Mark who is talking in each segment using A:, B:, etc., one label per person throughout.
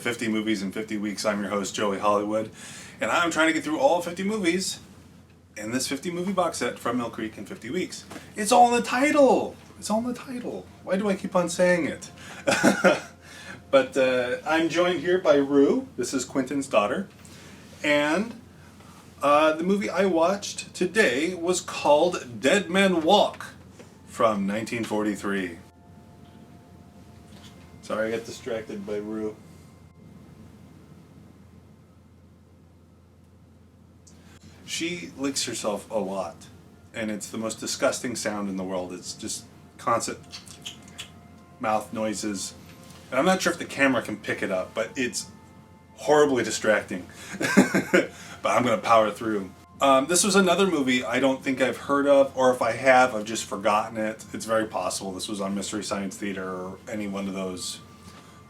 A: 50 Movies in 50 Weeks. I'm your host, Joey Hollywood, and I'm trying to get through all 50 movies in this 50 movie box set from Mill Creek in 50 weeks. It's all in the title! It's all in the title. Why do I keep on saying it? But I'm joined here by Rue. This is Quentin's daughter. And the movie I watched today was called Dead Men Walk from 1943. Sorry, I got distracted by Rue. She licks herself a lot, and it's the most disgusting sound in the world. It's just constant mouth noises. And I'm not sure if the camera can pick it up, but it's horribly distracting. But I'm going to power through. This was another movie I don't think I've heard of, or if I have, I've just forgotten it. It's very possible this was on Mystery Science Theater or any one of those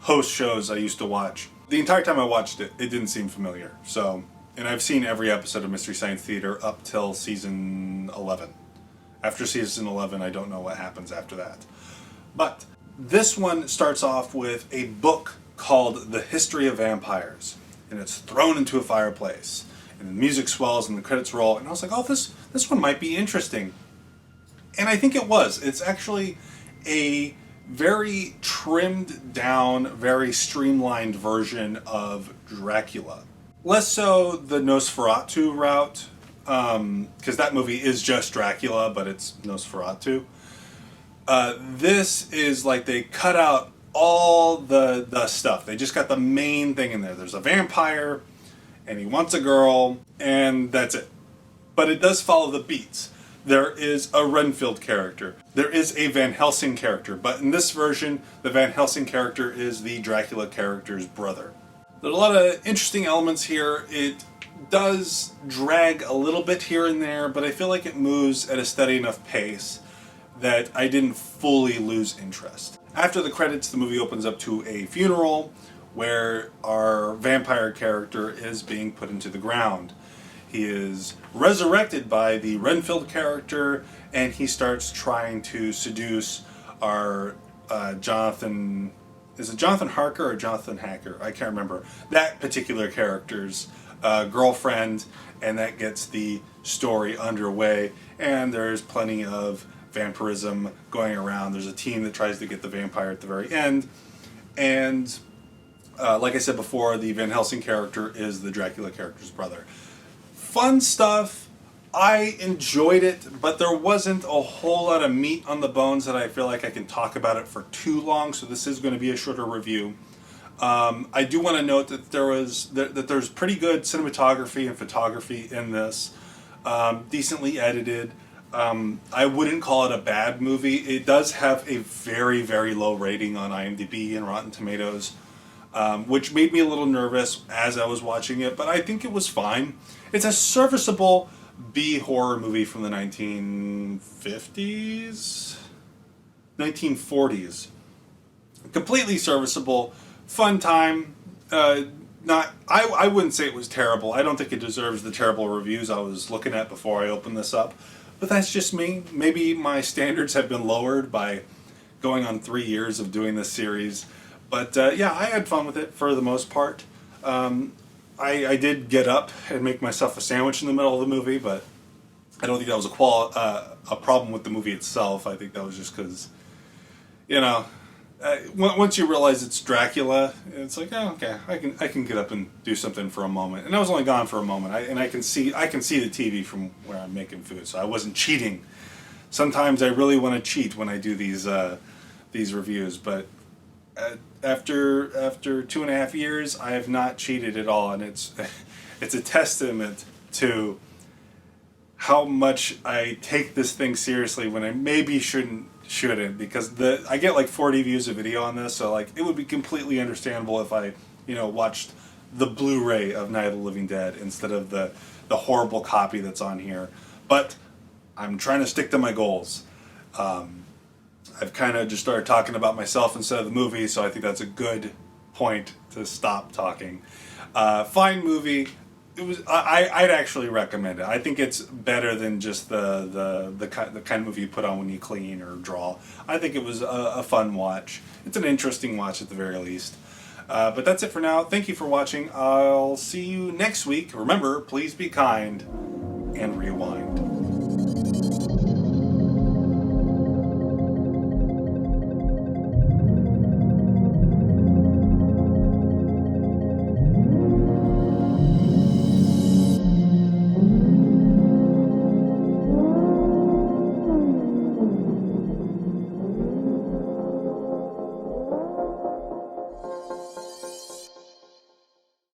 A: host shows I used to watch. The entire time I watched it, it didn't seem familiar. So, and I've seen every episode of Mystery Science Theater up till season 11. After season 11, I don't know what happens after that. But this one starts off with a book called The History of Vampires, and it's thrown into a fireplace. And the music swells and the credits roll, and I was like, oh, this one might be interesting. And I think it was. It's actually a very trimmed down, very streamlined version of Dracula. Less so the Nosferatu route, because that movie is just Dracula, but it's Nosferatu. This is like they cut out all the stuff. They just got the main thing in there. There's a vampire, and he wants a girl, and that's it. But it does follow the beats. There is a Renfield character. There is a Van Helsing character, but in this version, the Van Helsing character is the Dracula character's brother. There's a lot of interesting elements here. It does drag a little bit here and there, but I feel like it moves at a steady enough pace that I didn't fully lose interest. After the credits, the movie opens up to a funeral where our vampire character is being put into the ground. He is resurrected by the Renfield character, and he starts trying to seduce our Jonathan... Is it Jonathan Harker or Jonathan Hacker? I can't remember. That particular character's girlfriend, and that gets the story underway. And there's plenty of vampirism going around. There's a team that tries to get the vampire at the very end. And like I said before, the Van Helsing character is the Dracula character's brother. Fun stuff. I enjoyed it, but there wasn't a whole lot of meat on the bones that I feel like I can talk about it for too long, so this is going to be a shorter review. I do want to note that there's pretty good cinematography and photography in this. Decently edited. I wouldn't call it a bad movie. It does have a very, very low rating on IMDb and Rotten Tomatoes, which made me a little nervous as I was watching it, but I think it was fine. It's a serviceable B-horror movie from the 1950s? 1940s. Completely serviceable, fun time. I wouldn't say it was terrible. I don't think it deserves the terrible reviews I was looking at before I opened this up. But that's just me. Maybe my standards have been lowered by going on 3 years of doing this series. But yeah, I had fun with it for the most part. I did get up and make myself a sandwich in the middle of the movie, but I don't think that was a problem with the movie itself. I think that was just because, you know, once you realize it's Dracula, it's like, oh, okay, I can get up and do something for a moment. And I was only gone for a moment, I can see the TV from where I'm making food, so I wasn't cheating. Sometimes I really want to cheat when I do these reviews, but after 2.5 years, I have not cheated at all, and it's a testament to how much I take this thing seriously when I maybe shouldn't, because I get like 40 views a video on this, so like it would be completely understandable if I, watched the Blu-ray of Night of the Living Dead instead of the horrible copy that's on here. But I'm trying to stick to my goals. I've kind of just started talking about myself instead of the movie, so I think that's a good point to stop talking. Fine movie. I'd actually recommend it. I think it's better than just the kind of movie you put on when you clean or draw. I think it was a fun watch. It's an interesting watch at the very least. But that's it for now. Thank you for watching. I'll see you next week. Remember, please be kind and rewind.